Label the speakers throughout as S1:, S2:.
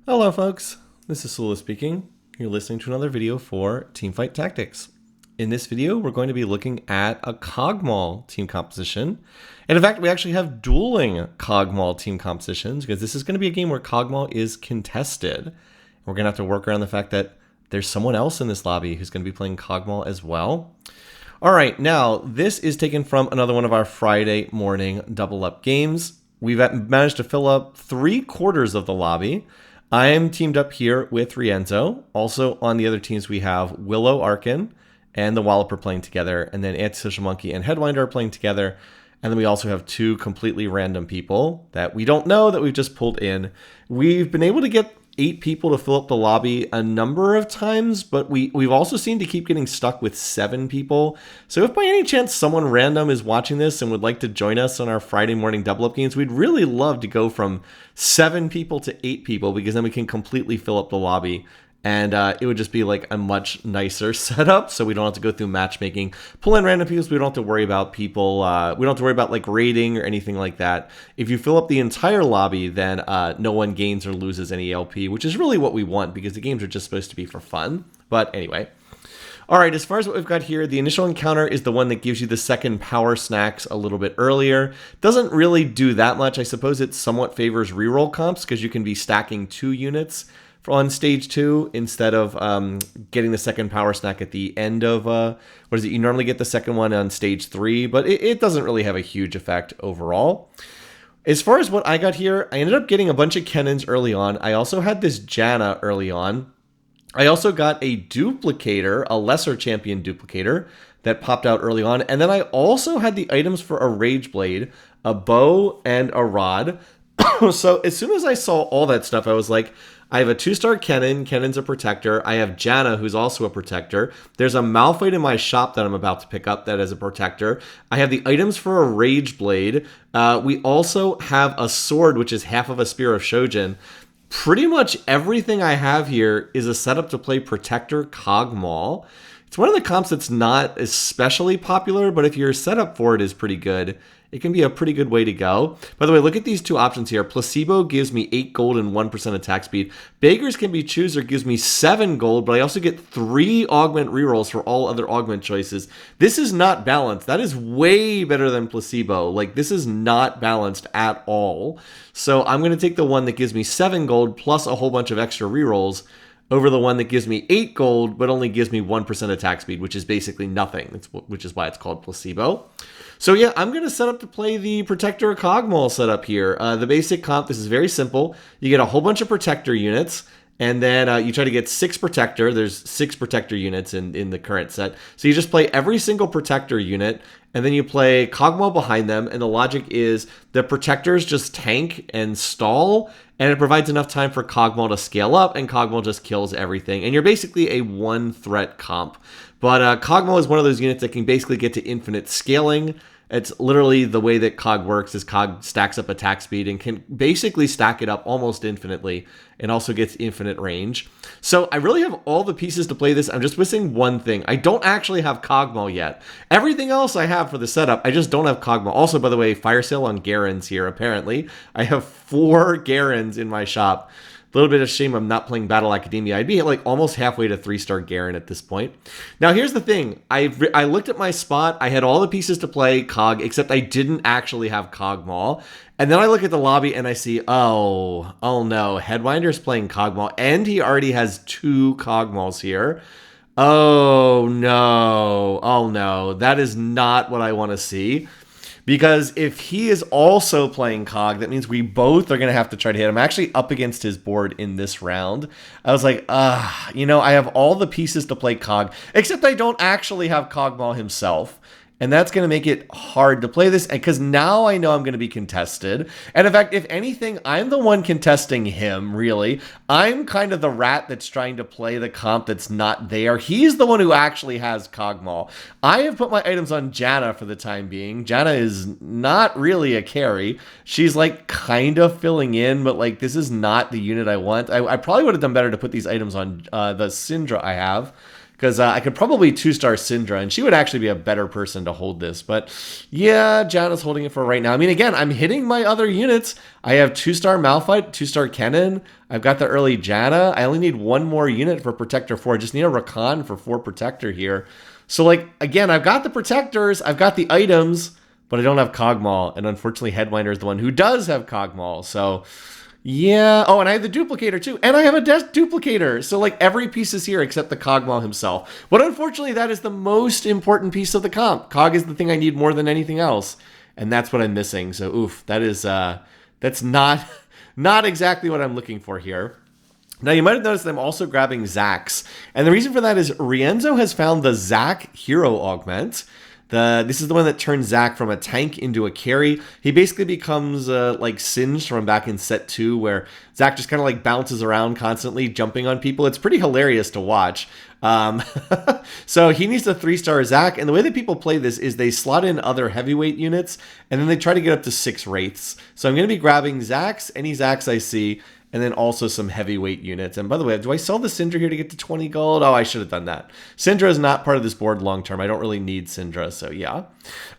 S1: Hello folks, this is Sula speaking. You're listening to another video for Teamfight Tactics. In this video, we're going to be looking at a Kog'Maw team composition. And in fact, we actually have dueling Kog'Maw team compositions because this is going to be a game where Kog'Maw is contested. We're going to have to work around the fact that there's someone else in this lobby who's going to be playing Kog'Maw as well. All right, now this is taken from another one of our Friday morning double up games. We've managed to fill up 3/4 of the lobby. I am teamed up here with Rienzo. Also on the other teams we have Willow Arkin and the Walloper playing together, and then Antisocial Monkey and Headwinder are playing together. And then we also have 2 completely random people that we don't know that we've just pulled in. We've been able to get 8 people to fill up the lobby a number of times, but we've also seemed to keep getting stuck with 7 people. So if by any chance someone random is watching this and would like to join us on our Friday morning double up games, we'd really love to go from 7 people to 8 people, because then we can completely fill up the lobby. And it would just be like a much nicer setup, so we don't have to go through matchmaking, pull in random people, so we don't have to worry about people, we don't have to worry about like rating or anything like that. If you fill up the entire lobby, then no one gains or loses any LP, which is really what we want, because the games are just supposed to be for fun. But anyway. All right, as far as what we've got here, the initial encounter is the one that gives you the second power snacks a little bit earlier. Doesn't really do that much. I suppose it somewhat favors reroll comps, because you can be stacking 2 units on stage 2 instead of getting the second power snack at the end of, what is it? You normally get the second one on stage 3, but it doesn't really have a huge effect overall. As far as what I got here, I ended up getting a bunch of Kennons early on. I also had this Janna early on. I also got a duplicator, a lesser champion duplicator that popped out early on. And then I also had the items for a Rage Blade, a bow, and a rod. So as soon as I saw all that stuff, I was like, I have a 2-star Kennen. Kennen's a protector. I have Janna, who's also a protector. There's a Malphite in my shop that I'm about to pick up that is a protector. I have the items for a Rage Blade. We also have a sword, which is half of a Spear of Shojin. Pretty much everything I have here is a setup to play Protector Kog'Maw. It's one of the comps that's not especially popular, but if you're set up for it, is pretty good. It can be a pretty good way to go. By the way, look at these 2 options here. Placebo gives me 8 gold and 1% attack speed. Beggars Can Be Chooser gives me 7 gold, but I also get 3 augment rerolls for all other augment choices. This is not balanced. That is way better than Placebo. Like, this is not balanced at all. So I'm going to take the one that gives me 7 gold plus a whole bunch of extra rerolls over the one that gives me 8 gold, but only gives me 1% attack speed, which is basically nothing, which is why it's called Placebo. So yeah, I'm going to set up to play the Protector Kog'Maw setup here. The basic comp, this is very simple. You get a whole bunch of Protector units, and then you try to get 6 Protector. There's 6 Protector units in the current set. So you just play every single Protector unit, and then you play Kog'Maw behind them, and the logic is the Protectors just tank and stall, and it provides enough time for Kog'Maw to scale up, and Kog'Maw just kills everything. And you're basically a 1-threat comp. But Kog'Maw is one of those units that can basically get to infinite scaling. It's literally the way that Cog works is Cog stacks up attack speed and can basically stack it up almost infinitely, and also gets infinite range. So I really have all the pieces to play this. I'm just missing one thing. I don't actually have Kog'Maw yet. Everything else I have for the setup, I just don't have Kog'Maw. Also, by the way, fire sale on Garens here, apparently. I have 4 Garens in my shop. A little bit of shame I'm not playing Battle Academia. I'd be like almost halfway to 3-star Garen at this point. Now, here's the thing. I looked at my spot. I had all the pieces to play Cog, except I didn't actually have Kog'Maw. And then I look at the lobby and I see, oh no, Headwinder's playing Kog'Maw, and he already has 2 Kog'Maws here. Oh no, that is not what I want to see. Because if he is also playing Cog, that means we both are going to have to try to hit him. I'm actually up against his board in this round. I was like, I have all the pieces to play Cog, except I don't actually have Kog'Maw himself. And that's going to make it hard to play this, because now I know I'm going to be contested. And in fact, if anything, I'm the one contesting him, really. I'm kind of the rat that's trying to play the comp that's not there. He's the one who actually has Kog'Maw. I have put my items on Janna for the time being. Janna is not really a carry. She's like kind of filling in, but like this is not the unit I want. I probably would have done better to put these items on the Syndra I have, because I could probably 2-star Syndra, and she would actually be a better person to hold this. But yeah, Janna's holding it for right now. I mean, again, I'm hitting my other units. I have 2-star Malphite, 2-star Kennen. I've got the early Janna. I only need one more unit for Protector 4. I just need a Rakan for 4 Protector here. So, like, again, I've got the Protectors, I've got the items, but I don't have Kog'Maw, and unfortunately Headwinder is the one who does have Kog'Maw, so yeah. Oh, and I have the Duplicator too, and I have a Duplicator, so like every piece is here except the Kog'Maw himself. But unfortunately, that is the most important piece of the comp. Cog is the thing I need more than anything else, and that's what I'm missing, so oof, that is, that's not exactly what I'm looking for here. Now, you might have noticed that I'm also grabbing Zax. And the reason for that is Rienzo has found the Zac hero augment. This is the one that turns Zac from a tank into a carry. He basically becomes like Singed from back in set 2, where Zac just kind of like bounces around constantly, jumping on people. It's pretty hilarious to watch. So he needs a 3-star Zac, and the way that people play this is they slot in other heavyweight units, and then they try to get up to 6 Wraiths. So I'm going to be grabbing Zacs, any Zacs I see, and then also some heavyweight units. And by the way, do I sell the Syndra here to get to 20 gold? Oh, I should have done that. Syndra is not part of this board long term. I don't really need Syndra, so yeah.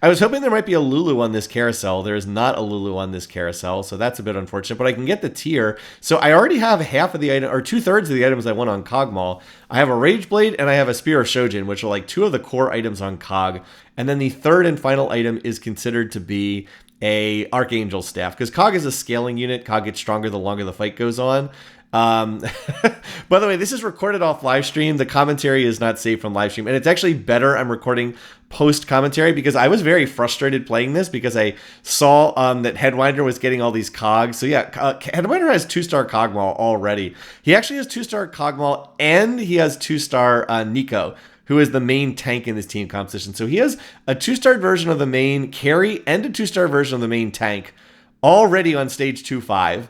S1: I was hoping there might be a Lulu on this carousel. There is not a Lulu on this carousel, so that's a bit unfortunate. But I can get the tier. So I already have half of the item, or 2/3 of the items I want on Kog'Maw. I have a Rage Blade and I have a Spear of Shojin, which are like 2 of the core items on Cog. And then the third and final item is considered to be a Archangel Staff, because Cog is a scaling unit. Cog gets stronger the longer the fight goes on. By the way, this is recorded off live stream. The commentary is not saved from live stream, and it's actually better I'm recording post commentary, because I was very frustrated playing this because I saw that Headwinder was getting all these cogs. So yeah, Headwinder has 2-star Kog'Maw already. He actually has 2-star Kog'Maw, and he has 2-star Nico, who is the main tank in this team composition. So he has a 2-star version of the main carry and a 2-star version of the main tank already on stage 2-5.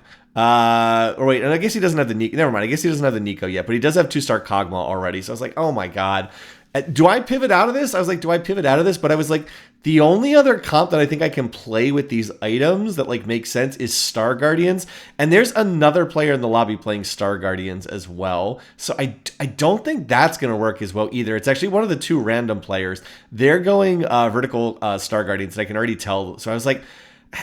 S1: Or wait, and I guess he doesn't have the Nico. Never mind, I guess he doesn't have the Nico yet, but he does have 2-star Kog'Maw already. So I was like, oh my god. Do I pivot out of this? I was like, do I pivot out of this? But I was like, the only other comp that I think I can play with these items that like make sense is Star Guardians. And there's another player in the lobby playing Star Guardians as well. So I don't think that's going to work as well either. It's actually one of the 2 random players. They're going vertical Star Guardians, and I can already tell. So I was like,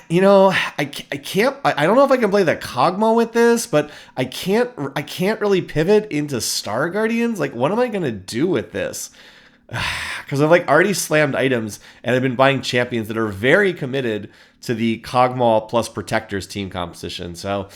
S1: you know, I don't know if I can play the Kog'Maw with this, but I can't really pivot into Star Guardians. Like, what am I going to do with this? Because I've like already slammed items, and I've been buying champions that are very committed to the Kog'Maw plus Protectors team composition. So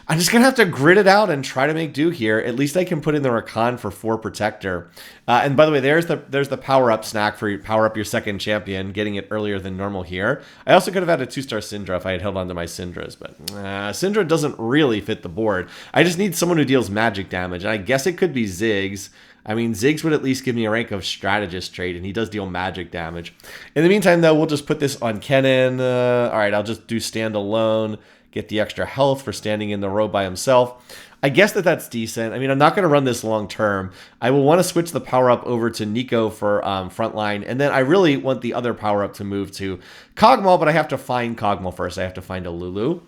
S1: I'm just going to have to grit it out and try to make do here. At least I can put in the Rakan for 4 Protector. And by the way, there's the power-up snack for power up your second champion, getting it earlier than normal here. I also could have had a 2-star Syndra if I had held on to my Syndras, but Syndra doesn't really fit the board. I just need someone who deals magic damage, and I guess it could be Ziggs. I mean, Ziggs would at least give me a rank of strategist trait, and he does deal magic damage. In the meantime, though, we'll just put this on Kennen. All right, I'll just do stand alone, get the extra health for standing in the row by himself. I guess that's decent. I mean, I'm not going to run this long term. I will want to switch the power-up over to Nico for frontline, and then I really want the other power-up to move to Kog'Maw, but I have to find Kog'Maw first. I have to find a Lulu.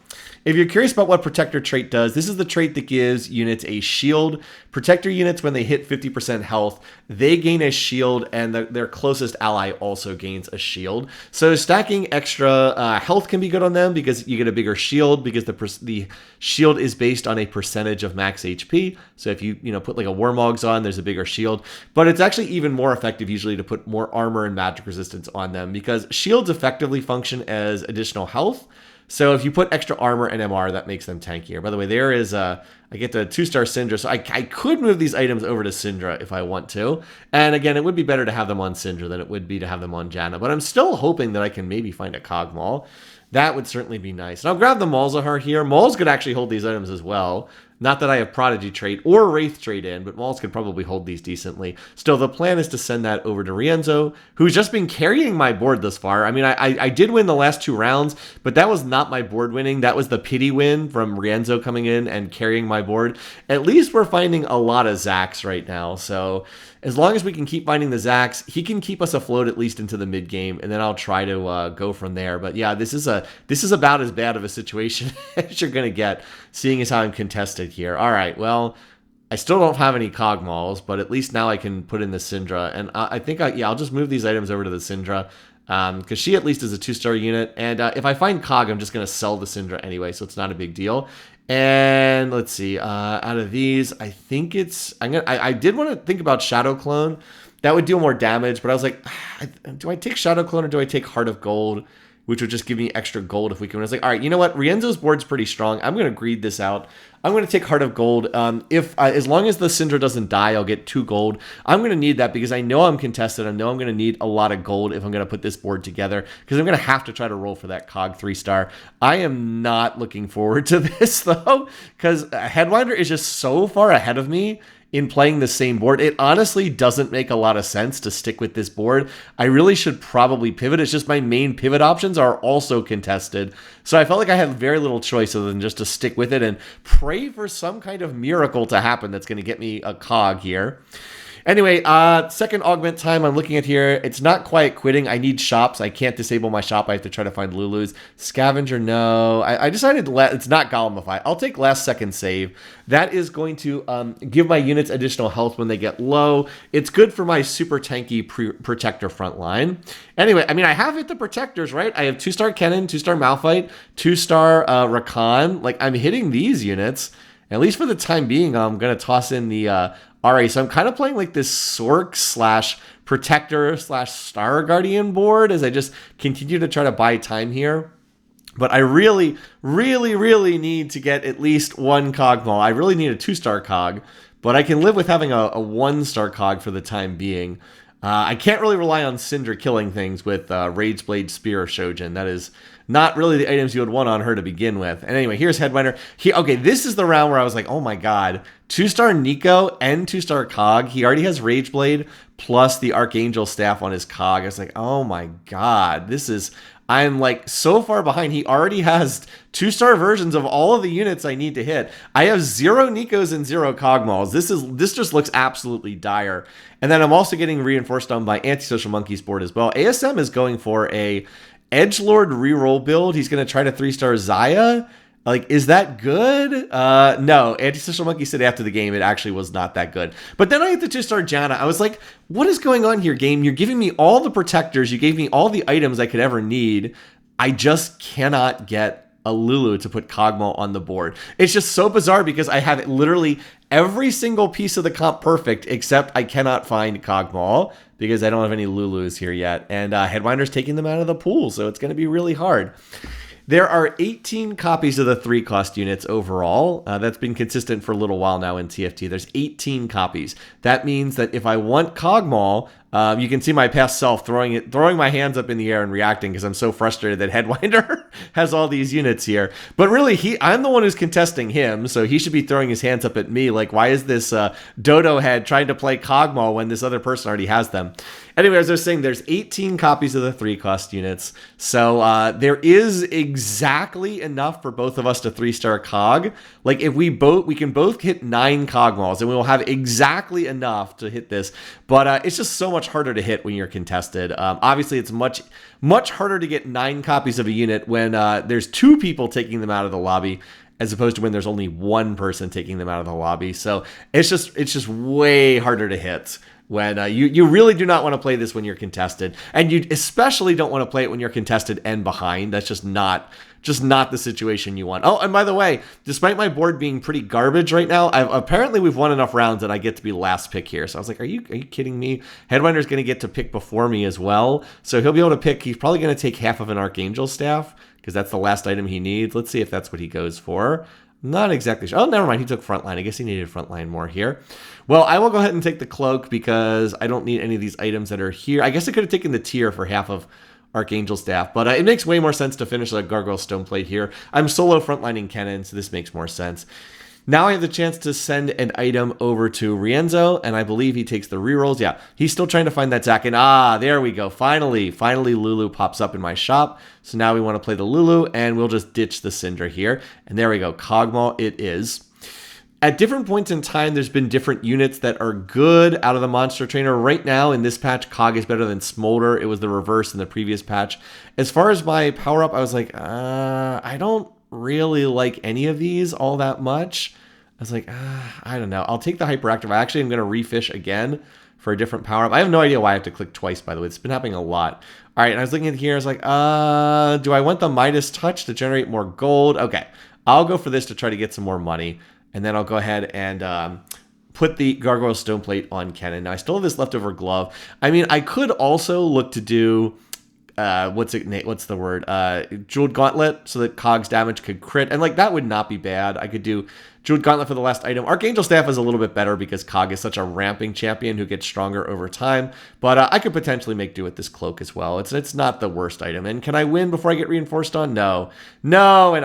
S1: If you're curious about what Protector trait does, this is the trait that gives units a shield. Protector units, when they hit 50% health, they gain a shield, and their closest ally also gains a shield. So stacking extra health can be good on them because you get a bigger shield, because the shield is based on a percentage of max HP. So if you put like a Warmogs on, there's a bigger shield. But it's actually even more effective usually to put more armor and magic resistance on them, because shields effectively function as additional health. So if you put extra armor and MR, that makes them tankier. By the way, there is I get the 2-star Syndra, so I could move these items over to Syndra if I want to. And again, it would be better to have them on Syndra than it would be to have them on Janna. But I'm still hoping that I can maybe find a Kog'Maw. That would certainly be nice. And I'll grab the Malzahar here. Mauls could actually hold these items as well. Not that I have Prodigy trait or Wraith trait in, but Mauls could probably hold these decently. Still, the plan is to send that over to Rienzo, who's just been carrying my board thus far. I mean, I did win the last 2 rounds, but that was not my board winning. That was the pity win from Rienzo coming in and carrying my board. At least we're finding a lot of Zacs right now, so as long as we can keep finding the Zacs, he can keep us afloat at least into the mid game, and then I'll try to go from there. But yeah, this is about as bad of a situation as you're gonna get, seeing as how I'm contested here. All right, well, I still don't have any Kog'Maws, but at least now I can put in the Syndra. And I think, yeah, I'll just move these items over to the Syndra because she at least is a 2-star unit. And if I find Cog, I'm just going to sell the Syndra anyway, so it's not a big deal. And let's see, out of these, I think it's, I did want to think about Shadow Clone. That would deal more damage, but I was like, do I take Shadow Clone or do I take Heart of Gold, which would just give me extra gold if we can. I was like, all right, you know what? Rienzo's board's pretty strong. I'm going to greed this out. I'm going to take Heart of Gold. As long as the Syndra doesn't die, I'll get 2 gold. I'm going to need that because I know I'm contested. I know I'm going to need a lot of gold if I'm going to put this board together because I'm going to have to try to roll for that Cog 3-star. I am not looking forward to this, though, because Headwinder is just so far ahead of me in playing the same board. It honestly doesn't make a lot of sense to stick with this board. I really should probably pivot. It's just my main pivot options are also contested. So I felt like I had very little choice other than just to stick with it and pray for some kind of miracle to happen that's going to get me a Cog here. Anyway, second augment time I'm looking at here. It's not quiet quitting. I need shops. I can't disable my shop. I have to try to find Lulu's. Scavenger, no. I decided it's not Golemify. I'll take last second save. That is going to give my units additional health when they get low. It's good for my super tanky Protector front line. Anyway, I mean, I have hit the Protectors, right? I have 2-star Kennen, 2-star Malphite, 2-star Rakan. Like, I'm hitting these units. At least for the time being, I'm going to toss in the RA. So I'm kind of playing like this Sork / Protector / Star Guardian board as I just continue to try to buy time here. But I really, really, really need to get at least 1 Kog'Maw. I really need a 2-star Cog, but I can live with having a 1-star Cog for the time being. I can't really rely on Syndra killing things with Rage Blade, Spear, or Shojin. That is not really the items you would want on her to begin with. And anyway, here's Headwinder. Okay, this is the round where I was like, oh my god. 2-star Nico and 2-star Cog. He already has Rage Blade plus the Archangel Staff on his Cog. I was like, oh my god. I'm like so far behind. He already has 2-star versions of all of the units I need to hit. I have 0 Nikos and 0 Kog'Maws. This just looks absolutely dire. And then I'm also getting reinforced on by Antisocial Monkey's board as well. ASM is going for a Edgelord reroll build. He's going to try to 3-star Xayah. Like, is that good? No, Antisocial Monkey said after the game it actually was not that good. But then I hit the 2-star Janna. I was like, what is going on here, game? You're giving me all the protectors. You gave me all the items I could ever need. I just cannot get a Lulu to put Kog'Maw on the board. It's just so bizarre because I have literally every single piece of the comp perfect except I cannot find Kog'Maw because I don't have any Lulus here yet. And Headwinder's taking them out of the pool, so it's going to be really hard. There are 18 copies of the 3-cost units overall. That's been consistent for a little while now in TFT. There's 18 copies. That means that if I want Kog'Maw, you can see my past self throwing my hands up in the air and reacting because I'm so frustrated that Headwinder has all these units here. But really, I'm the one who's contesting him, so he should be throwing his hands up at me. Like, why is this dodo head trying to play Kog'Maw when this other person already has them? Anyway, as I was saying, there's 18 copies of the 3-cost units. So there is exactly enough for both of us to 3-star Cog. Like, if we can both hit 9 Kog'Maws, and we will have exactly enough to hit this. But it's just so much harder to hit when you're contested. Obviously, it's much harder to get 9 copies of a unit when there's 2 people taking them out of the lobby, as opposed to when there's only 1 person taking them out of the lobby. So it's just way harder to hit when you really do not want to play this when you're contested, and you especially don't want to play it when you're contested and behind. That's just not the situation you want. Oh, and by the way, despite my board being pretty garbage right now, apparently we've won enough rounds that I get to be last pick here. So I was like, are you kidding me? Headwinder's going to get to pick before me as well, so he'll be able to pick. He's probably going to take half of an Archangel Staff because that's the last item he needs. Let's see if that's what he goes for. Not exactly sure. Oh, never mind. He took frontline. I guess he needed frontline more here. Well, I will go ahead and take the cloak because I don't need any of these items that are here. I guess I could have taken the tier for half of Archangel Staff, but it makes way more sense to finish a Gargoyle Stoneplate here. I'm solo frontlining Kennen, so this makes more sense. Now I have the chance to send an item over to Rienzo, and I believe he takes the rerolls. Yeah, he's still trying to find that Zac, and there we go. Finally Lulu pops up in my shop. So now we want to play the Lulu, and we'll just ditch the Syndra here. And there we go, Kog'Maw it is. At different points in time, there's been different units that are good out of the Monster Trainer. Right now, in this patch, Cog is better than Smolder. It was the reverse in the previous patch. As far as my power-up, I was like, I don't really like any of these all that much. I was like, I don't know. I'll take the hyperactive. I actually am going to refish again for a different power up. I have no idea why I have to click twice, by the way. It's been happening a lot. All right, and I was looking at here. I was like, do I want the Midas Touch to generate more gold? Okay, I'll go for this to try to get some more money. And then I'll go ahead and put the Gargoyle Stone Plate on Kennen. Now, I still have this leftover glove. I mean, I could also look to do... what's the word? Jeweled Gauntlet, so that Cog's damage could crit. And like that would not be bad. I could do Jeweled Gauntlet for the last item. Archangel Staff is a little bit better because Cog is such a ramping champion who gets stronger over time. But I could potentially make do with this cloak as well. It's not the worst item. And can I win before I get reinforced on? No. No, and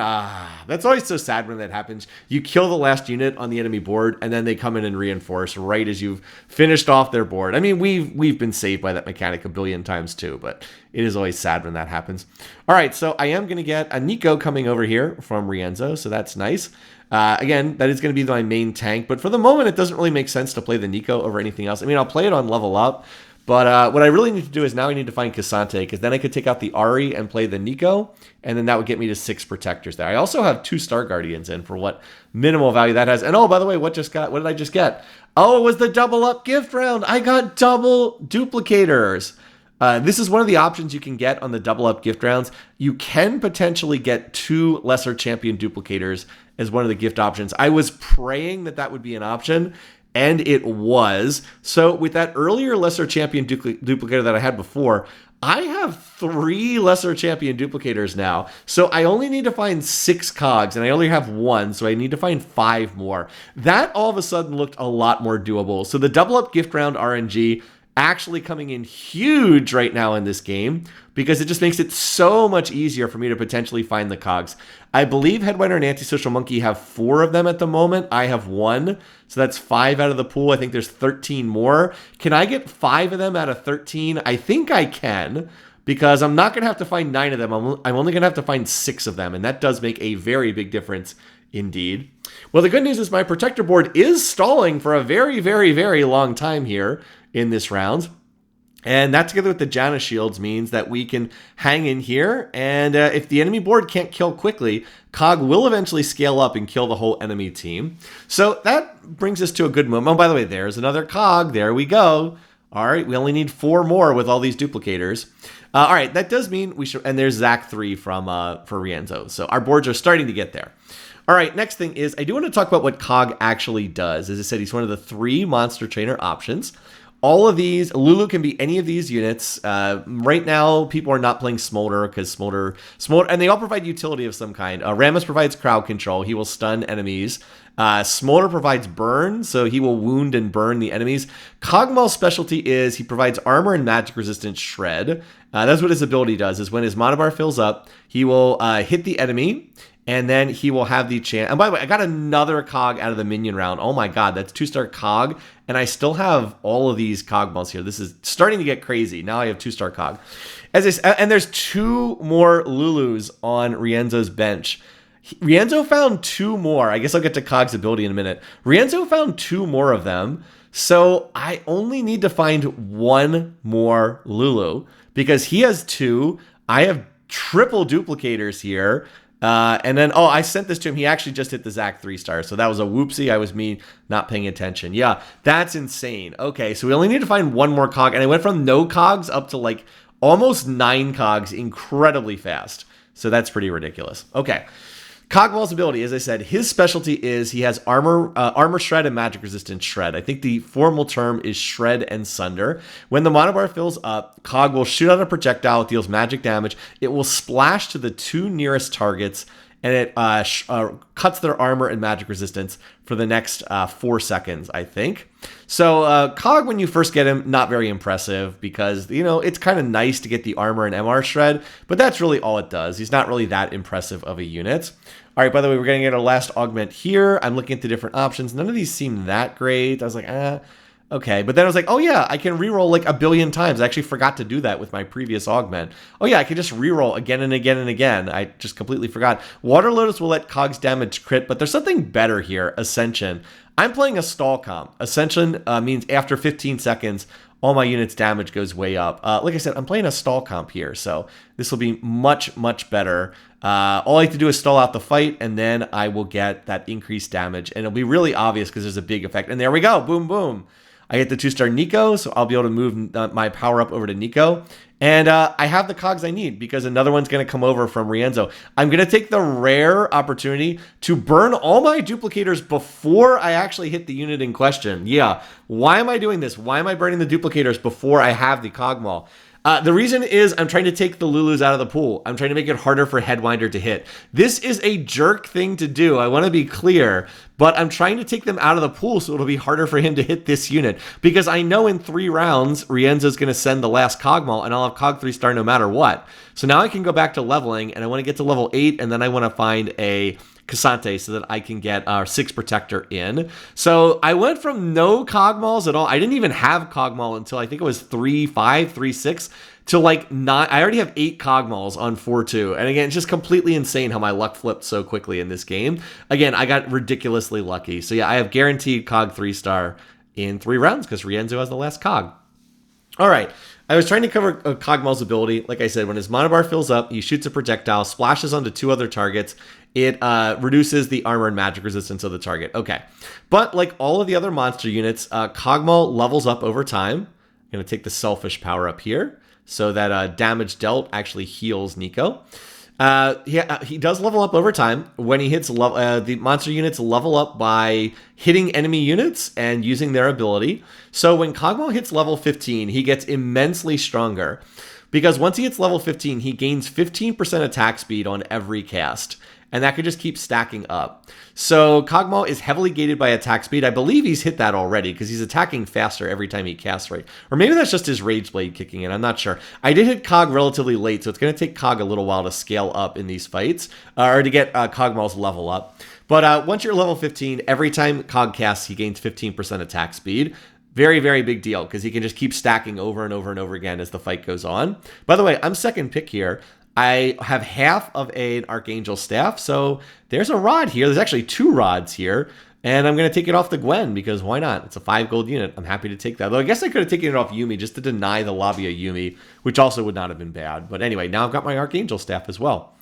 S1: that's always so sad when that happens. You kill the last unit on the enemy board, and then they come in and reinforce right as you've finished off their board. I mean, we've been saved by that mechanic a billion times too, but it is always sad when that happens. All right, so I am going to get a Nico coming over here from Rienzo, so that's nice. Again, that is going to be my main tank, but for the moment, it doesn't really make sense to play the Nico over anything else. I mean, I'll play it on level up, but what I really need to do is now I need to find Cassante, because then I could take out the Ari and play the Nico, and then that would get me to 6 Protectors there. I also have 2 Star Guardians in for what minimal value that has. And oh, by the way, what did I just get? Oh, it was the double up gift round. I got double duplicators. This is one of the options you can get on the double up gift rounds. You can potentially get 2 lesser champion duplicators as one of the gift options. I was praying that that would be an option, and it was. So with that earlier lesser champion duplicator that I had before, I have 3 lesser champion duplicators now. So I only need to find 6 cogs, and I only have 1, so I need to find 5 more. That all of a sudden looked a lot more doable. So the double up gift round RNG actually coming in huge right now in this game, because it just makes it so much easier for me to potentially find the cogs. I believe Headwinder and Antisocial Monkey have 4 of them at the moment. I have 1, so that's 5 out of the pool. I think there's 13 more. Can I get 5 of them out of 13? I think I can, because I'm not going to have to find 9 of them. I'm only going to have to find 6 of them, and that does make a very big difference indeed. Well, the good news is my Protector board is stalling for a very, very, very long time here in this round. And that together with the Janna shields means that we can hang in here. And if the enemy board can't kill quickly, Cog will eventually scale up and kill the whole enemy team. So that brings us to a good moment. Oh, by the way, there's another Cog. There we go. All right, we only need 4 more with all these duplicators. All right, that does mean we should... And there's Zach 3 for Rienzo. So our boards are starting to get there. All right, next thing is I do want to talk about what Cog actually does. As I said, he's one of the 3 monster trainer options. All of these, Lulu can be any of these units. Right now, people are not playing Smolder because Smolder, and they all provide utility of some kind. Rammus provides crowd control. He will stun enemies. Smolder provides burn, so he will wound and burn the enemies. Kog'Maw's specialty is he provides armor and magic resistance shred. That's what his ability does, is when his mana bar fills up, he will hit the enemy, and then he will have the chance. And by the way, I got another Cog out of the minion round. Oh my god, that's 2-star Cog. And I still have all of these Kog'Maws here. This is starting to get crazy. Now I have 2-star Cog. And there's 2 more Lulus on Rienzo's bench. Rienzo found 2 more. I guess I'll get to Cog's ability in a minute. Rienzo found 2 more of them. So I only need to find 1 more Lulu, because he has 2. I have triple duplicators here. And then, oh, I sent this to him. He actually just hit the Zach 3-star. So that was a whoopsie. I was me not paying attention. Yeah, that's insane. Okay, so we only need to find 1 more Cog. And I went from no Cogs up to like almost 9 Cogs incredibly fast. So that's pretty ridiculous. Okay. Kog'Maw's ability, as I said, his specialty is he has armor shred and magic resistance shred. I think the formal term is shred and sunder. When the mana bar fills up, Cog will shoot out a projectile. It deals magic damage. It will splash to the 2 nearest targets, and it cuts their armor and magic resistance for the next 4 seconds, I think. So Cog, when you first get him, not very impressive, because, you know, it's kind of nice to get the armor and MR shred, but that's really all it does. He's not really that impressive of a unit. All right, by the way, we're going to get our last augment here. I'm looking at the different options. None of these seem that great. I was like, okay. But then I was like, oh yeah, I can reroll like a billion times. I actually forgot to do that with my previous augment. Oh yeah, I can just reroll again and again and again. I just completely forgot. Water Lotus will let Cog's damage crit, but there's something better here, Ascension. I'm playing a stall comp. Ascension means after 15 seconds, all my units' damage goes way up. Like I said, I'm playing a stall comp here, so this will be much, much better. All I have to do is stall out the fight, and then I will get that increased damage, and it'll be really obvious because there's a big effect. And there we go, boom, boom. I get the 2-star Nico, so I'll be able to move my power up over to Nico. And I have the cogs I need because another one's going to come over from Rienzo. I'm going to take the rare opportunity to burn all my duplicators before I actually hit the unit in question. Yeah, why am I doing this? Why am I burning the duplicators before I have the Kog'Maw? The reason is I'm trying to take the Lulus out of the pool. I'm trying to make it harder for Headwinder to hit. This is a jerk thing to do. I want to be clear, but I'm trying to take them out of the pool so it'll be harder for him to hit this unit because I know in 3 rounds, Rienzo's going to send the last Kog'Maw and I'll have Cog 3-star no matter what. So now I can go back to leveling and I want to get to level 8 and then I want to find a Cassante so that I can get our 6 Protector in. So I went from no Kog'Maws at all. I didn't even have Kog'Maw until I think it was 3-5, 3-6 to like 9. I already have 8 Kog'Maws on 4-2. And again, it's just completely insane how my luck flipped so quickly in this game. Again, I got ridiculously lucky. So yeah, I have guaranteed Cog 3-star in 3 rounds because Rienzo has the last Cog. All right. I was trying to cover Kog'Maw's ability. Like I said, when his mana bar fills up, he shoots a projectile, splashes onto 2 other targets. It reduces the armor and magic resistance of the target. Okay. But like all of the other monster units, Kog'Maw levels up over time. I'm going to take the selfish power up here so that damage dealt actually heals Nico. He does level up over time. When he hits the monster units level up by hitting enemy units and using their ability. So when Kog'Maw hits level 15, he gets immensely stronger because once he hits level 15, he gains 15% attack speed on every cast. And that could just keep stacking up. So Kog'Maw is heavily gated by attack speed. I believe he's hit that already because he's attacking faster every time he casts, right? Or maybe that's just his Rage Blade kicking in. I'm not sure. I did hit Cog relatively late, so it's going to take Cog a little while to scale up in these fights or to get Kog'Maw's level up. But once you're level 15, every time Cog casts, he gains 15% attack speed. Very, very big deal because he can just keep stacking over and over and over again as the fight goes on. By the way, I'm second pick here. I have half of an Archangel Staff, so there's a rod here. There's actually 2 rods here, and I'm going to take it off the Gwen because why not? It's a 5 gold unit. I'm happy to take that. Though I guess I could have taken it off Yuumi just to deny the Lavia Yuumi, which also would not have been bad. But anyway, now I've got my Archangel Staff as well.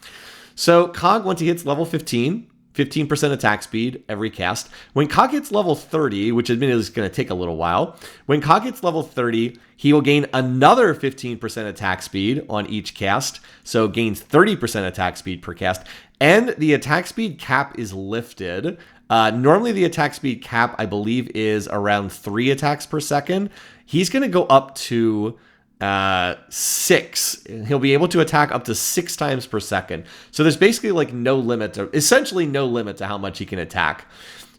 S1: So Cog, once he hits level 15, 15% attack speed every cast. When Cog hits level 30, which admittedly is going to take a little while, when Cog hits level 30, he will gain another 15% attack speed on each cast, so gains 30% attack speed per cast, and the attack speed cap is lifted. Normally the attack speed cap, I believe, is around 3 attacks per second. He's going to go up to 6. He'll be able to attack up to 6 times per second. So there's basically like no limit, essentially no limit to how much he can attack.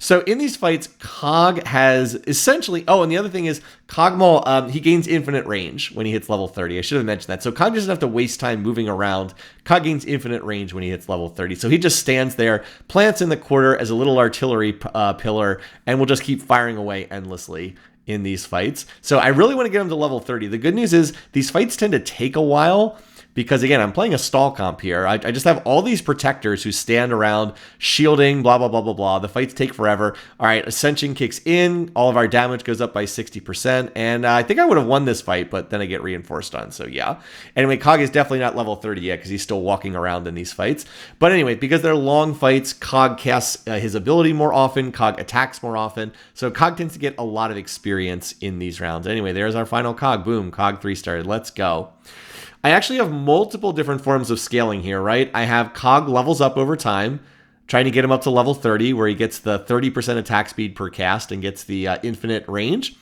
S1: So in these fights, Cog has essentially... Oh, and the other thing is, Kog'Maw, he gains infinite range when he hits level 30. I should have mentioned that. So Cog doesn't have to waste time moving around. Cog gains infinite range when he hits level 30. So he just stands there, plants in the quarter as a little artillery pillar, and will just keep firing away endlessly in these fights. So I really want to get him to level 30. The good news is, these fights tend to take a while, because again, I'm playing a stall comp here. I just have all these protectors who stand around shielding, blah, blah, blah, blah, blah. The fights take forever. All right, Ascension kicks in. All of our damage goes up by 60%. And I think I would have won this fight, but then I get reinforced on. So yeah. Anyway, Cog is definitely not level 30 yet because he's still walking around in these fights. But anyway, because they're long fights, Cog casts his ability more often. Cog attacks more often. So Cog tends to get a lot of experience in these rounds. Anyway, there's our final Cog. Boom, Cog 3-star. Let's go. I actually have multiple different forms of scaling here, right? I have Cog levels up over time, trying to get him up to level 30, where he gets the 30% attack speed per cast and gets the infinite range.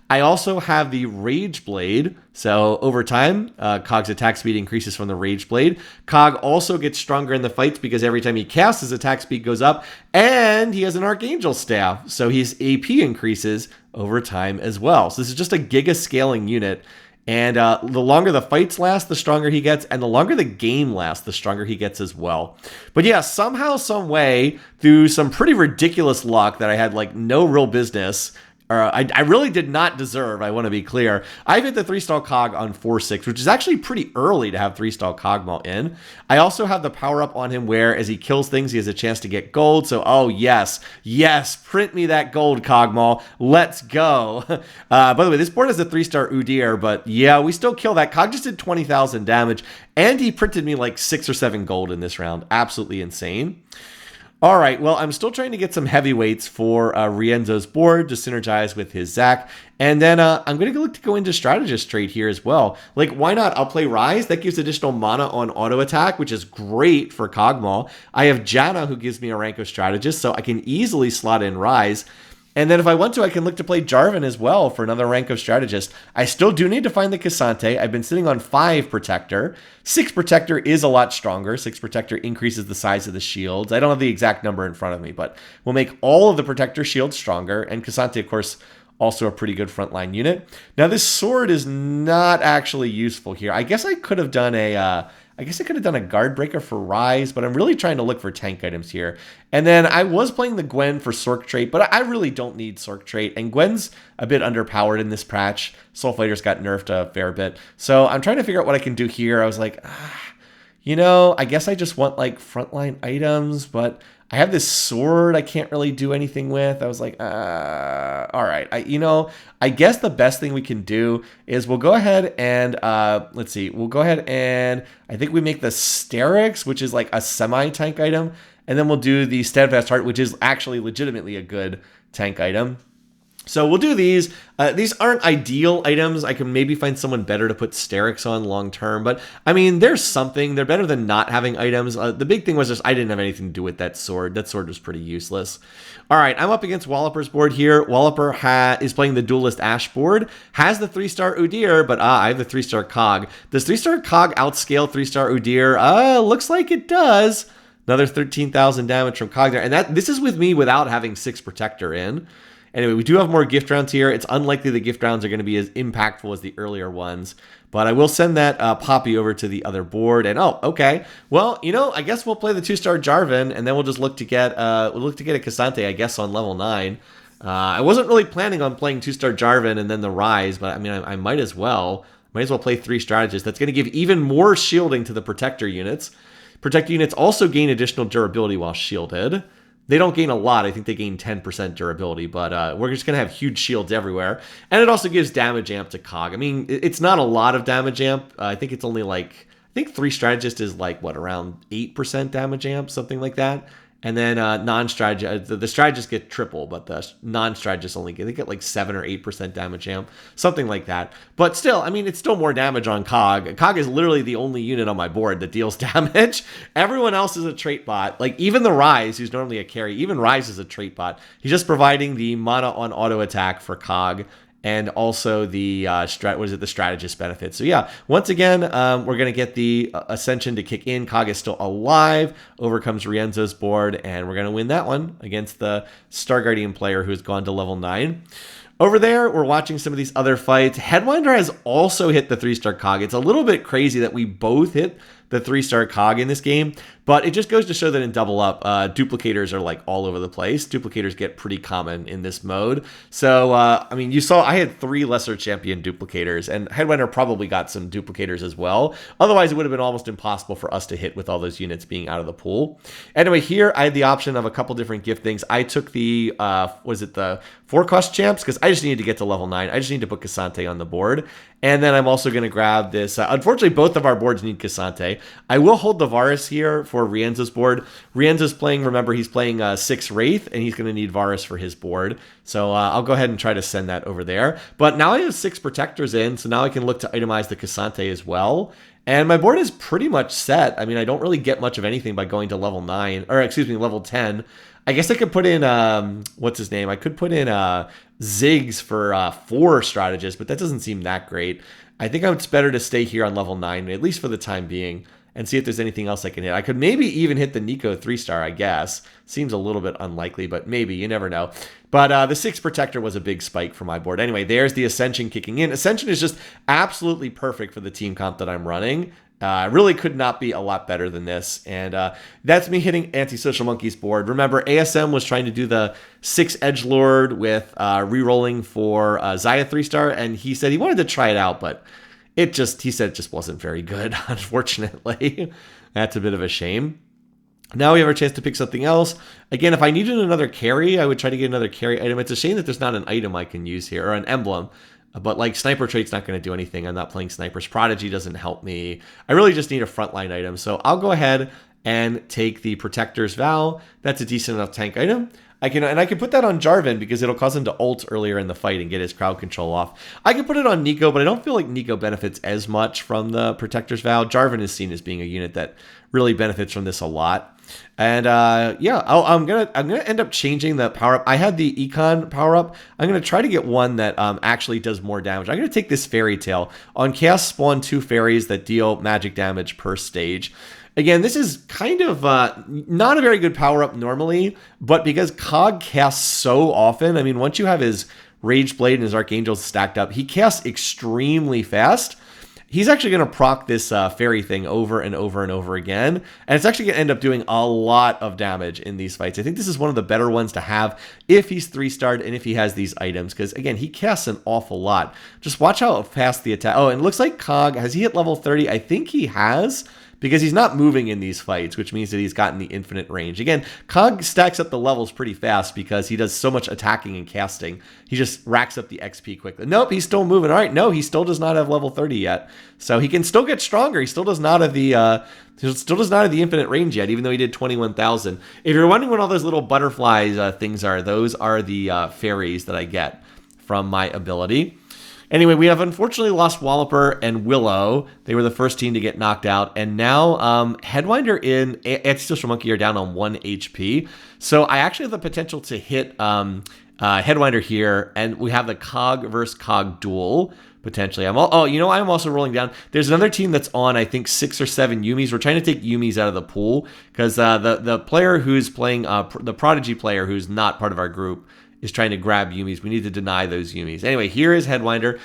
S1: I also have the Rage Blade, so over time, Cog's attack speed increases from the Rage Blade. Cog also gets stronger in the fights because every time he casts, his attack speed goes up, and he has an Archangel Staff, so his AP increases over time as well. So this is just a giga scaling unit. And the longer the fights last, the stronger he gets. And the longer the game lasts, the stronger he gets as well. But yeah, somehow, some way, through some pretty ridiculous luck that I had like no real business, I really did not deserve, I want to be clear. I've hit the 3-star Cog on 4-6, which is actually pretty early to have 3-star Kog'Maw in. I also have the power-up on him where as he kills things, he has a chance to get gold. So, oh, yes, print me that gold, Kog'Maw. Let's go. By the way, this board has a 3-star Udyr, but yeah, we still kill that. Cog just did 20,000 damage, and he printed me like 6 or 7 gold in this round. Absolutely insane. All right, well, I'm still trying to get some heavyweights for Rienzo's board to synergize with his Zac. And then I'm going to look to go into Strategist trade here as well. Like, why not? I'll play Rise. That gives additional mana on auto attack, which is great for Kog'Maw. I have Janna, who gives me a rank of Strategist, so I can easily slot in Rise. And then if I want to, I can look to play Jarvan as well for another rank of Strategist. I still do need to find the K'Sante. I've been sitting on 5 Protector. 6 Protector is a lot stronger. 6 Protector increases the size of the shields. I don't have the exact number in front of me, but we'll make all of the Protector shields stronger. And K'Sante, of course, also a pretty good frontline unit. Now, this sword is not actually useful here. I guess I could have done a guard breaker for Rise, but I'm really trying to look for tank items here. And then I was playing the Gwen for Sorc trait, but I really don't need Sorc trait. And Gwen's a bit underpowered in this patch. Soul Fighter's got nerfed a fair bit. So I'm trying to figure out what I can do here. I was like, I guess I just want like frontline items, but I have this sword I can't really do anything with. I was like, all right. I guess the best thing we can do is we'll go ahead and, let's see. We'll go ahead and I think we make the Sterix, which is like a semi-tank item. And then we'll do the Steadfast Heart, which is actually legitimately a good tank item. So we'll do these. These aren't ideal items. I can maybe find someone better to put Sterix on long term. But, I mean, there's something. They're better than not having items. The big thing was just I didn't have anything to do with that sword. That sword was pretty useless. All right, I'm up against Walloper's board here. Walloper is playing the Duelist Ash board. Has the 3-star Udyr, but I have the 3-star Cog. Does 3-star Cog outscale 3-star Udyr? Looks like it does. Another 13,000 damage from Cog there. And this is with me without having 6 Protector in. Anyway, we do have more gift rounds here. It's unlikely the gift rounds are going to be as impactful as the earlier ones. But I will send that Poppy over to the other board. And okay. Well, I guess we'll play the 2-star Jarvan, and then we'll just look to get a K'Sante, I guess, on level 9. I wasn't really planning on playing 2-star Jarvan and then the Rise, but I mean, I might as well. Might as well play 3 Strategists. That's going to give even more shielding to the Protector units. Protector units also gain additional durability while shielded. They don't gain a lot. I think they gain 10% durability, but we're just going to have huge shields everywhere. And it also gives damage amp to Cog. I mean, it's not a lot of damage amp. I think it's only like, 3 Strategist is like, around 8% damage amp, something like that. And then non-strategist, the strategists get triple, but the non-strategists only get like 7 or 8% damage amp, something like that. But still, I mean, it's still more damage on Cog. Cog is literally the only unit on my board that deals damage. Everyone else is a trait bot. Like even the Rise, who's normally a carry, even Rise is a trait bot. He's just providing the mana on auto attack for Cog. And also the the strategist benefit. So yeah, once again, we're going to get the Ascension to kick in. Cog is still alive, overcomes Rienzo's board, and we're going to win that one against the Star Guardian player who's gone to level 9. Over there, we're watching some of these other fights. Headwinder has also hit the 3-star Cog. It's a little bit crazy that we both hit the 3-star Cog in this game, but it just goes to show that in double up, duplicators are like all over the place. Duplicators get pretty common in this mode. So, I mean, you saw I had 3 lesser champion duplicators, and Headwinder probably got some duplicators as well. Otherwise, it would have been almost impossible for us to hit with all those units being out of the pool. Anyway, here I had the option of a couple different gift things. I took the, the 4-cost champs, because I just needed to get to level 9. I just need to put K'Sante on the board. And then I'm also going to grab this. Unfortunately, both of our boards need K'Sante. I will hold the Varus here for Rienzo's board. Rienzo's playing, remember, he's playing 6 Wraith, and he's going to need Varus for his board. So I'll go ahead and try to send that over there. But now I have 6 Protectors in, so now I can look to itemize the K'Sante as well. And my board is pretty much set. I mean, I don't really get much of anything by going to level 9, or excuse me, level 10. I guess I could put in, what's his name? I could put in Ziggs for 4 strategists, but that doesn't seem that great. I think it's better to stay here on level 9, at least for the time being, and see if there's anything else I can hit. I could maybe even hit the Nico 3-star, I guess. Seems a little bit unlikely, but maybe. You never know. But the 6 Protector was a big spike for my board. Anyway, there's the Ascension kicking in. Ascension is just absolutely perfect for the team comp that I'm running. Really could not be a lot better than this. And that's me hitting Antisocial Monkey's board. Remember, ASM was trying to do the 6 Edgelord with re-rolling for Zaya 3-star, and he said he wanted to try it out, but he said it just wasn't very good, unfortunately. That's a bit of a shame. Now we have our chance to pick something else. Again, if I needed another carry, I would try to get another carry item. It's a shame that there's not an item I can use here, or an emblem. But like Sniper Trait's not going to do anything. I'm not playing Snipers. Prodigy doesn't help me. I really just need a frontline item. So I'll go ahead and take the Protector's Vow. That's a decent enough tank item. I can put that on Jarvan because it'll cause him to ult earlier in the fight and get his crowd control off. I can put it on Nico, but I don't feel like Nico benefits as much from the Protector's Vow. Jarvan is seen as being a unit that really benefits from this a lot. And yeah, I'm gonna end up changing the power up. I had the Econ power up. I'm gonna try to get one that actually does more damage. I'm gonna take this Fairy Tale. On Chaos, spawn 2 fairies that deal magic damage per stage. Again, this is kind of not a very good power up normally, but because Kog casts so often, I mean, once you have his Rage Blade and his Archangels stacked up, he casts extremely fast. He's actually going to proc this fairy thing over and over and over again, and it's actually going to end up doing a lot of damage in these fights. I think this is one of the better ones to have if he's 3-starred and if he has these items, because again, he casts an awful lot. Just watch how fast the attack... Oh, and it looks like Kog, has he hit level 30? I think he has, because he's not moving in these fights, which means that he's gotten the infinite range. Again, Kog stacks up the levels pretty fast because he does so much attacking and casting. He just racks up the XP quickly. Nope, he's still moving. All right, no, he still does not have level 30 yet. So he can still get stronger. He still does not have the infinite range yet, even though he did 21,000. If you're wondering what all those little butterflies things are, those are the fairies that I get from my ability. Anyway, we have unfortunately lost Walloper and Willow. They were the first team to get knocked out. And now Headwinder and Antisocial Monkey are down on 1 HP. So I actually have the potential to hit Headwinder here. And we have the Cog versus Cog duel, potentially. I'm also rolling down. There's another team that's on, I think, 6 or 7 Yumis. We're trying to take Yumis out of the pool. Because the player who's playing, the Prodigy player who's not part of our group, is trying to grab Yumis. We need to deny those Yumis. Anyway, here is Headwinder.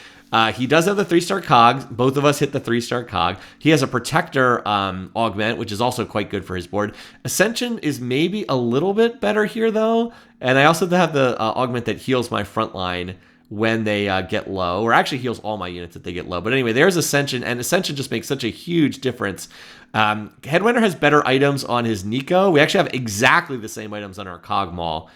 S1: He does have the 3-star Cogs. Both of us hit the 3-star Cog. He has a Protector Augment, which is also quite good for his board. Ascension is maybe a little bit better here, though. And I also have the Augment that heals my front line when they get low, or actually heals all my units if they get low. But anyway, there's Ascension, and Ascension just makes such a huge difference. Headwinder has better items on his Nico. We actually have exactly the same items on our Kog'Maw.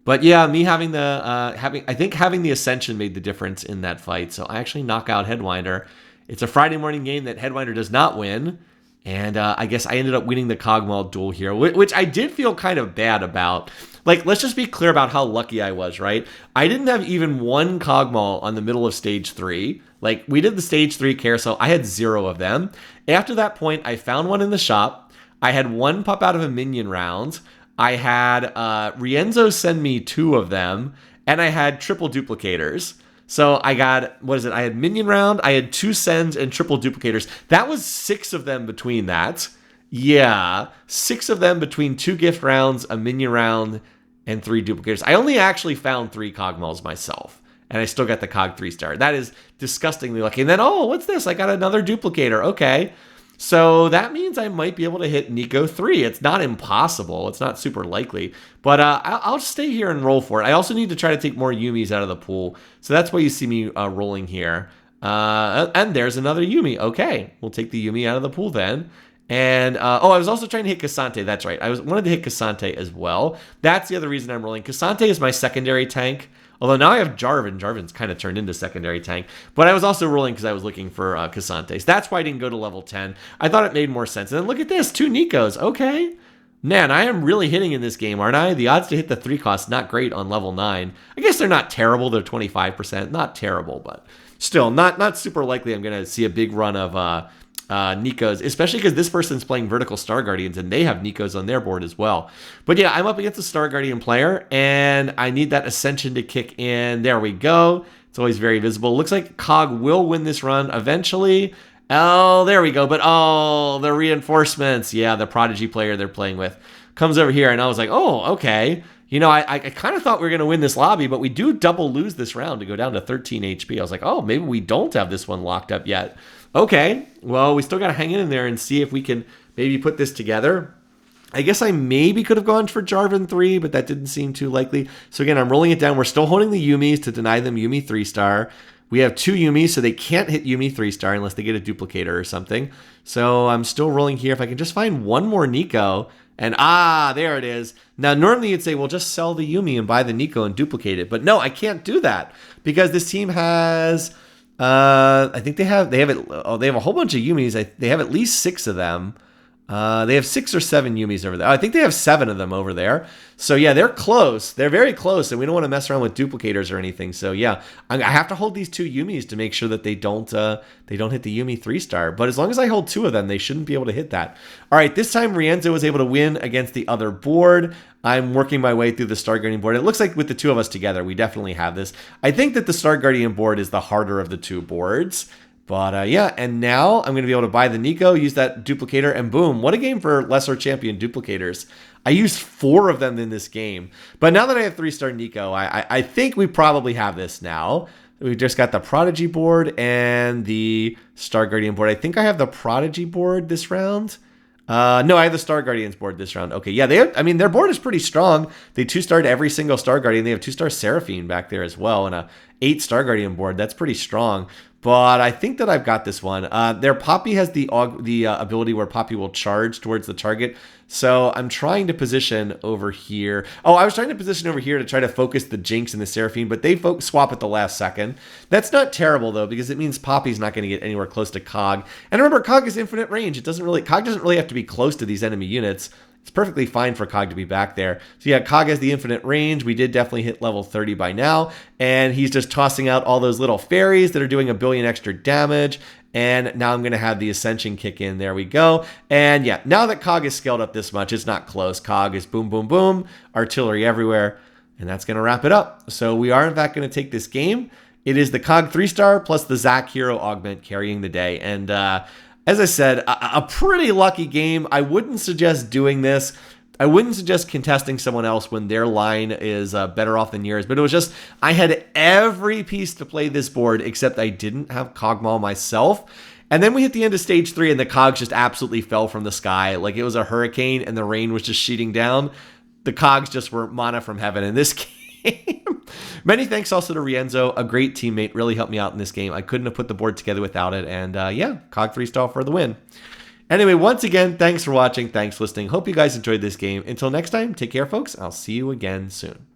S1: But yeah, me having having the Ascension made the difference in that fight. So I actually knock out Headwinder. It's a Friday morning game that Headwinder does not win. And I guess I ended up winning the Kog'Maw duel here, which I did feel kind of bad about. Like, let's just be clear about how lucky I was, right? I didn't have even one Kog'Maw on the middle of stage 3. Like, we did the stage 3 carousel. I had 0 of them. After that point, I found one in the shop. I had one pop out of a minion round. I had Rienzo send me 2 of them, and I had triple duplicators. So I got, I had minion round, I had 2 sends, and triple duplicators. That was 6 of them between that. Yeah, 6 of them between 2 gift rounds, a minion round, and 3 duplicators. I only actually found 3 Kog'Maws myself, and I still got the Cog 3-star. That is disgustingly lucky. And then, oh, what's this? I got another duplicator. Okay. So that means I might be able to hit Nico 3. It's not impossible. It's not super likely. But I'll stay here and roll for it. I also need to try to take more Yumis out of the pool. So that's why you see me rolling here. And there's another Yumi. Okay, we'll take the Yumi out of the pool then. And, I was also trying to hit Cassante. That's right. I wanted to hit Cassante as well. That's the other reason I'm rolling. Cassante is my secondary tank. Although now I have Jarvan. Jarvan's kind of turned into secondary tank. But I was also rolling because I was looking for Cassantes. That's why I didn't go to level 10. I thought it made more sense. And then look at this. 2 Nikos. Okay. Man, I am really hitting in this game, aren't I? The odds to hit the 3 cost, not great on level 9. I guess they're not terrible. They're 25%. Not terrible, but still not super likely I'm going to see a big run of Nikos, especially because this person's playing Vertical Star Guardians and they have Nikos on their board as well. But yeah, I'm up against a Star Guardian player and I need that Ascension to kick in. There we go. It's always very visible. Looks like Cog will win this run eventually. Oh, there we go. But oh, the reinforcements. Yeah, the Prodigy player they're playing with comes over here and I was like, oh, okay. You know, I kind of thought we were going to win this lobby, but we do double lose this round to go down to 13 HP. I was like, oh, maybe we don't have this one locked up yet. Okay, well, we still got to hang in there and see if we can maybe put this together. I guess I maybe could have gone for Jarvan 3, but that didn't seem too likely. So again, I'm rolling it down. We're still holding the Yumis to deny them Yumi 3-star. We have 2 Yumis, so they can't hit Yumi 3-star unless they get a duplicator or something. So I'm still rolling here. If I can just find one more Nico, and there it is. Now, normally you'd say, well, just sell the Yumi and buy the Nico and duplicate it. But no, I can't do that because this team has... I think they have a whole bunch of Yumis. They have at least 6 of them. They have 6 or 7 Yumis over there. I think they have 7 of them over there. So yeah, they're close. They're very close, and we don't want to mess around with duplicators or anything. So yeah, I have to hold these 2 Yumis to make sure that they don't hit the Yumi 3-star. But as long as I hold 2 of them, they shouldn't be able to hit that. All right, this time Rienzo was able to win against the other board. I'm working my way through the Star Guardian board. It looks like with the 2 of us together, we definitely have this. I think that the Star Guardian board is the harder of the 2 boards. But yeah, and now I'm going to be able to buy the Nico, use that duplicator, and boom, what a game for lesser champion duplicators. I used 4 of them in this game. But now that I have 3-star Nico, I think we probably have this now. We just got the Prodigy board and the Star Guardian board. I think I have the Prodigy board this round. No, I have the Star Guardians board this round. Okay, yeah, their board is pretty strong. They 2-starred every single Star Guardian. They have 2-star Seraphine back there as well, and a 8 Star Guardian board. That's pretty strong. But I think that I've got this one. Their Poppy has the ability where Poppy will charge towards the target. So I'm trying to position over here. Oh, I was trying to position over here to try to focus the Jinx and the Seraphine, but they swap at the last second. That's not terrible, though, because it means Poppy's not going to get anywhere close to Cog. And remember, Cog is infinite range. Cog doesn't really have to be close to these enemy units. It's perfectly fine for Cog to be back there. So yeah, Cog has the infinite range. We did definitely hit level 30 by now. And he's just tossing out all those little fairies that are doing 1 billion extra damage. And now I'm going to have the Ascension kick in. There we go. And yeah, now that Cog is scaled up this much, it's not close. Cog is boom, boom, boom. Artillery everywhere. And that's going to wrap it up. So we are in fact going to take this game. It is the Cog 3-star plus the Zac Hero Augment carrying the day. And as I said, a pretty lucky game. I wouldn't suggest doing this. I wouldn't suggest contesting someone else when their line is better off than yours. But it was just, I had every piece to play this board, except I didn't have Kog'Maw myself. And then we hit the end of stage 3, and the Cogs just absolutely fell from the sky. Like it was a hurricane, and the rain was just sheeting down. The Cogs just were mana from heaven in this game. Many thanks also to Rienzo, a great teammate, really helped me out in this game. I couldn't have put the board together without it, and yeah, Cog 3-star for the win. Anyway, once again, thanks for watching, thanks for listening. Hope you guys enjoyed this game. Until next time, take care, folks. I'll see you again soon.